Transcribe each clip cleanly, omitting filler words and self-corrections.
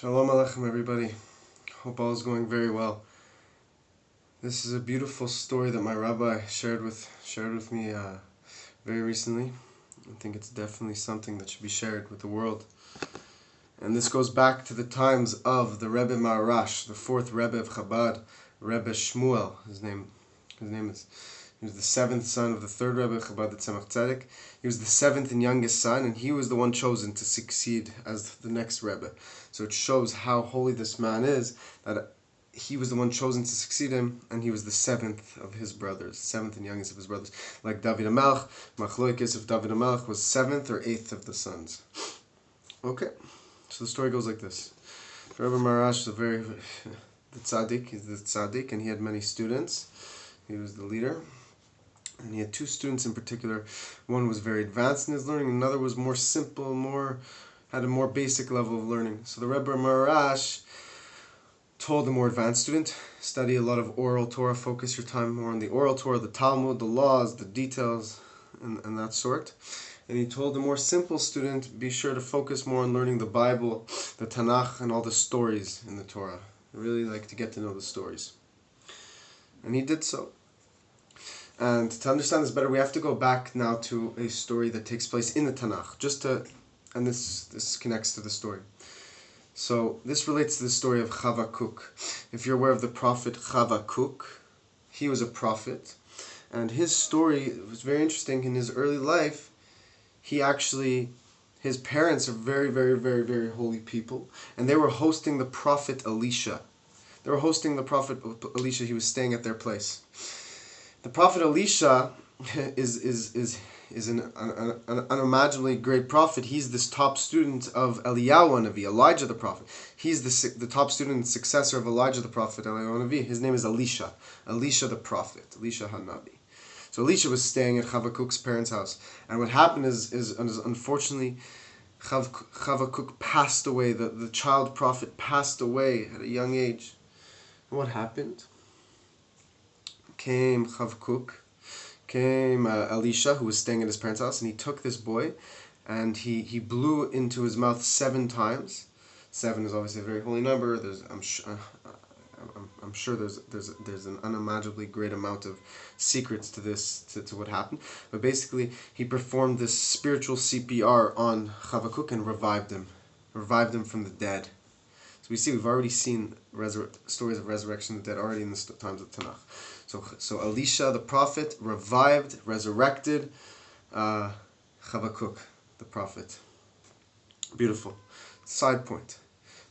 Shalom Aleichem, everybody. Hope all is going very well. This is a beautiful story that my rabbi shared with me very recently. I think it's definitely something that should be shared with the world. And this goes back to the times of the Rebbe Maharash, the fourth Rebbe of Chabad, Rebbe Shmuel. His name is. He was the seventh son of the third Rebbe of Chabad, the Tzemach Tzedek. He was the seventh and youngest son, and he was the one chosen to succeed as the next Rebbe. So it shows how holy this man is, that he was the one chosen to succeed him, and he was the seventh of his brothers, seventh and youngest of his brothers. Like David HaMelech, Machloikis if David HaMelech was seventh or eighth of the sons. Okay, so the story goes like this. Rebbe Maharash is the tzaddik, he's the tzaddik, and he had many students. He was the leader. And he had two students in particular. One was very advanced in his learning, another was more simple, had a more basic level of learning. So the Rebbe Maharash told the more advanced student, study a lot of oral Torah, focus your time more on the oral Torah, the Talmud, the laws, the details, and that sort. And he told the more simple student, be sure to focus more on learning the Bible, the Tanakh, and all the stories in the Torah. I really like to get to know the stories. And he did so. And to understand this better, we have to go back now to a story that takes place in the Tanakh, and this connects to the story. So this relates to the story of Chavakuk. If you're aware of the prophet Chavakuk, he was a prophet, and his story was very interesting. In his early life, his parents are very, very, very, very holy people, and they were hosting the prophet Elisha. He was staying at their place. The prophet Elisha is an unimaginably great prophet. He's this top student of Eliyahu Hanavi, Elijah the prophet. He's the top student and successor of Elijah the prophet, Eliyahu Hanavi. His name is Elisha the prophet, Elisha Hanavi. So Elisha was staying at Chavakuk's parents' house, and what happened is unfortunately Chavakuk passed away. The child prophet passed away at a young age. And what happened? Came Elisha, who was staying at his parents' house, and he took this boy, and he blew into his mouth 7 times. 7 is obviously a very holy number. I'm sure there's an unimaginably great amount of secrets to this, to what happened. But basically, he performed this spiritual CPR on Chavakuk and revived him from the dead. So we've already seen stories of resurrection of the dead already in the times of Tanakh. So Elisha, the prophet, resurrected Chavakuk, the prophet. Beautiful. Side point.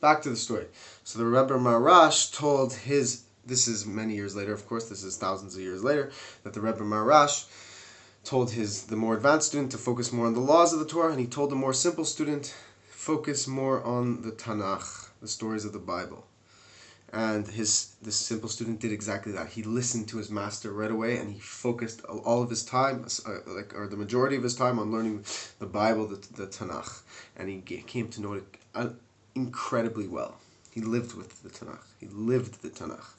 Back to the story. So the Rebbe Maharash told this is many years later, of course, this is thousands of years later, that the Rebbe Maharash told the more advanced student to focus more on the laws of the Torah, and he told the more simple student, focus more on the Tanakh, the stories of the Bible. And this simple student did exactly that. He listened to his master right away, and he focused all of his time, or the majority of his time, on learning the Bible, the Tanakh. And he came to know it incredibly well. He lived with the Tanakh. He lived the Tanakh.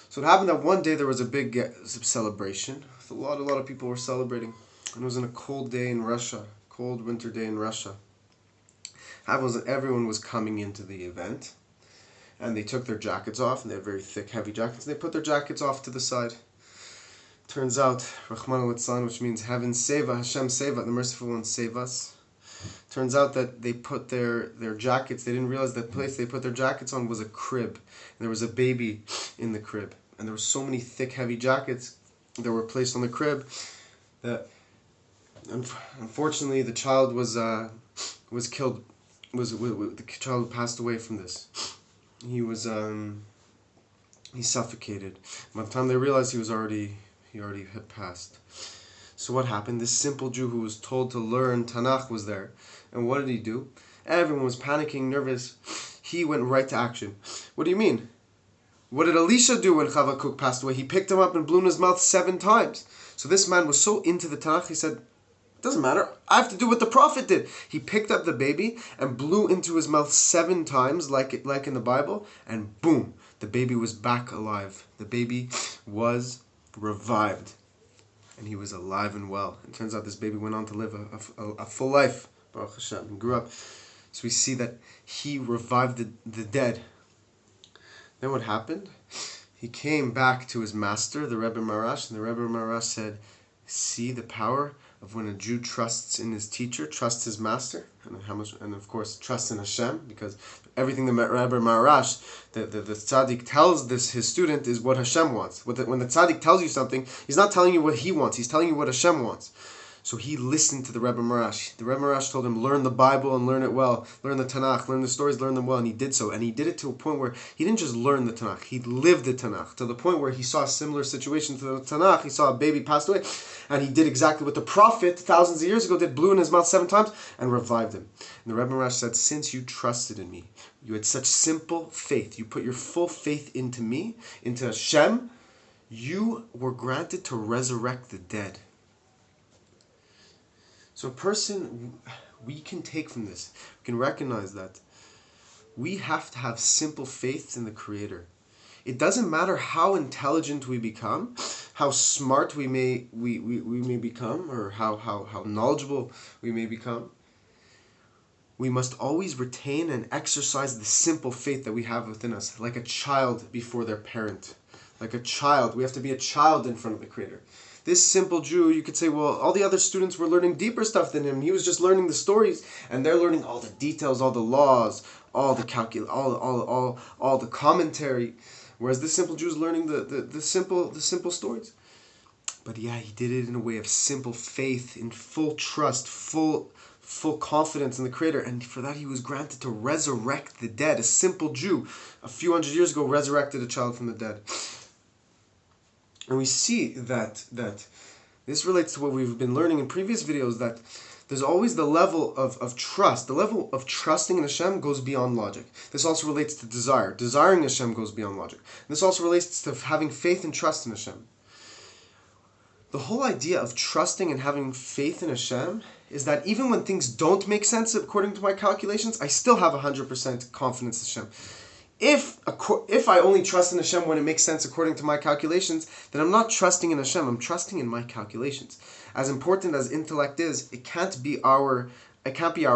So it happened that one day there was a big celebration. A lot of people were celebrating. And it was on a cold winter day in Russia. Everyone was coming into the event. And they took their jackets off, and they had very thick, heavy jackets, and they put their jackets off to the side. Turns out, Rahman al-Litzlan, which means heaven save us, Hashem save us, the merciful one save us. Turns out that they put their jackets, they didn't realize that place they put their jackets on was a crib. And there was a baby in the crib. And there were so many thick, heavy jackets that were placed on the crib that, unfortunately, the child was killed. The child passed away from this. He suffocated. By the time they realized he already had passed. So what happened? This simple Jew who was told to learn Tanakh was there. And what did he do? Everyone was panicking, nervous. He went right to action. What do you mean? What did Elisha do when Chavakuk passed away? He picked him up and blew in his mouth 7 times. So this man was so into the Tanakh, he said, doesn't matter, I have to do what the prophet did. He picked up the baby and blew into his mouth 7 times, like in the Bible, and boom, the baby was back alive. The baby was revived, and he was alive and well. It turns out this baby went on to live a full life, Baruch Hashem, and grew up So we see that he revived the dead. Then what happened? He came back to his master, the Rebbe Marash, and the Rebbe Marash said, see the power of when a Jew trusts in his teacher, trusts his master, and of course trusts in Hashem, because everything the Rebbe Marash, the tzaddik tells his student is what Hashem wants. When the tzaddik tells you something, he's not telling you what he wants, he's telling you what Hashem wants. So he listened to the Rebbe Marash. The Rebbe Marash told him, learn the Bible and learn it well. Learn the Tanakh, learn the stories, learn them well. And he did so. And he did it to a point where he didn't just learn the Tanakh. He lived the Tanakh. To the point where he saw a similar situation to the Tanakh. He saw a baby passed away. And he did exactly what the prophet, thousands of years ago, did. Blew in his mouth 7 times and revived him. And the Rebbe Marash said, since you trusted in me, you had such simple faith. You put your full faith into me, into Hashem. You were granted to resurrect the dead. So a person, we can take from this, we can recognize that we have to have simple faith in the Creator. It doesn't matter how intelligent we become, how smart we may become, or how knowledgeable we may become. We must always retain and exercise the simple faith that we have within us, like a child before their parent. Like a child, we have to be a child in front of the Creator. This simple Jew, you could say, well, all the other students were learning deeper stuff than him. He was just learning the stories, and they're learning all the details, all the laws, all the all the commentary. Whereas this simple Jew is learning the simple stories. But yeah, he did it in a way of simple faith, in full trust, full confidence in the Creator, and for that he was granted to resurrect the dead. A simple Jew, a few hundred years ago, resurrected a child from the dead. And we see that this relates to what we've been learning in previous videos, that there's always the level of trust. The level of trusting in Hashem goes beyond logic. This also relates to desire. Desiring Hashem goes beyond logic. This also relates to having faith and trust in Hashem. The whole idea of trusting and having faith in Hashem is that even when things don't make sense according to my calculations, I still have 100% confidence in Hashem. If I only trust in Hashem when it makes sense according to my calculations, then I'm not trusting in Hashem, I'm trusting in my calculations. As important as intellect is, it can't be our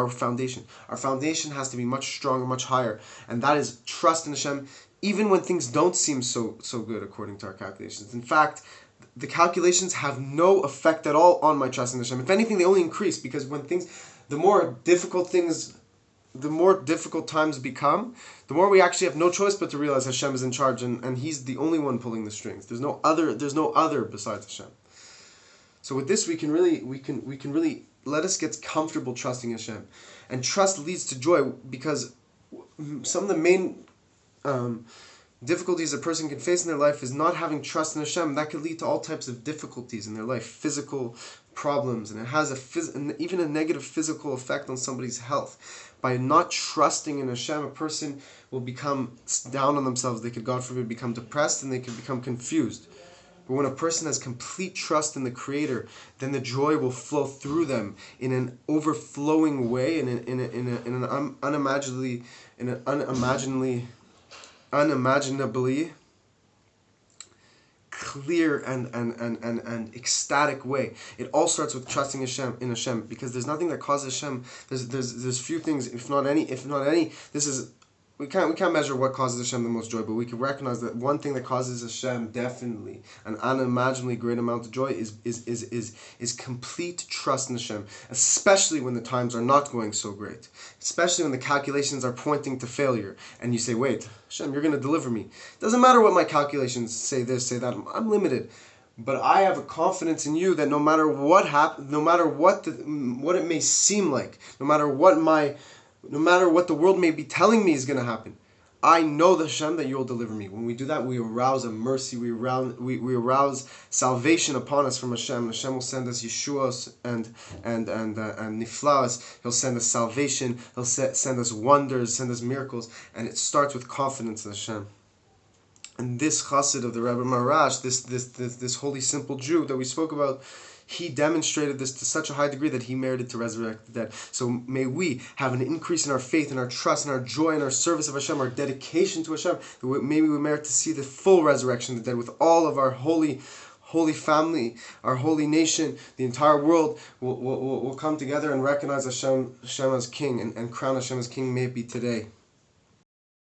foundation. Our foundation has to be much stronger, much higher, and that is trust in Hashem, even when things don't seem so good according to our calculations. In fact, the calculations have no effect at all on my trust in Hashem. If anything, they only increase, because the more difficult times become, the more we actually have no choice but to realize Hashem is in charge, and He's the only one pulling the strings. There's no other besides Hashem. So with this, we can really let us get comfortable trusting Hashem, and trust leads to joy, because some of the main difficulties a person can face in their life is not having trust in Hashem. That could lead to all types of difficulties in their life, physical problems, and it has even a negative physical effect on somebody's health. By not trusting in Hashem, a person will become down on themselves. They could, God forbid, become depressed, and they could become confused. But when a person has complete trust in the Creator, then the joy will flow through them in an overflowing way, in an unimaginably clear and ecstatic way. It all starts with trusting in Hashem, because there's nothing that causes Hashem. There's few things, if not any. This is, we can't measure what causes Hashem the most joy, but we can recognize that one thing that causes Hashem definitely an unimaginably great amount of joy is complete trust in Hashem, especially when the times are not going so great, especially when the calculations are pointing to failure, and you say, wait, Hashem, you're going to deliver me. It doesn't matter what my calculations say this, say that, I'm limited. But I have a confidence in you that no matter what happens, no matter what it may seem like, no matter what the world may be telling me is going to happen, I know, the Hashem, that you will deliver me. When we do that, we arouse a mercy, we arouse salvation upon us from Hashem. Hashem will send us Yeshuas and Niflaas. He'll send us salvation. He'll send us wonders, send us miracles. And it starts with confidence in Hashem. And this chassid of the Rebbe Marash, this holy simple Jew that we spoke about, he demonstrated this to such a high degree that he merited to resurrect the dead. So may we have an increase in our faith and our trust and our joy and our service of Hashem, our dedication to Hashem. Maybe we merit to see the full resurrection of the dead with all of our holy holy family, our holy nation, the entire world will come together and recognize Hashem as King and crown Hashem as King. May it be today.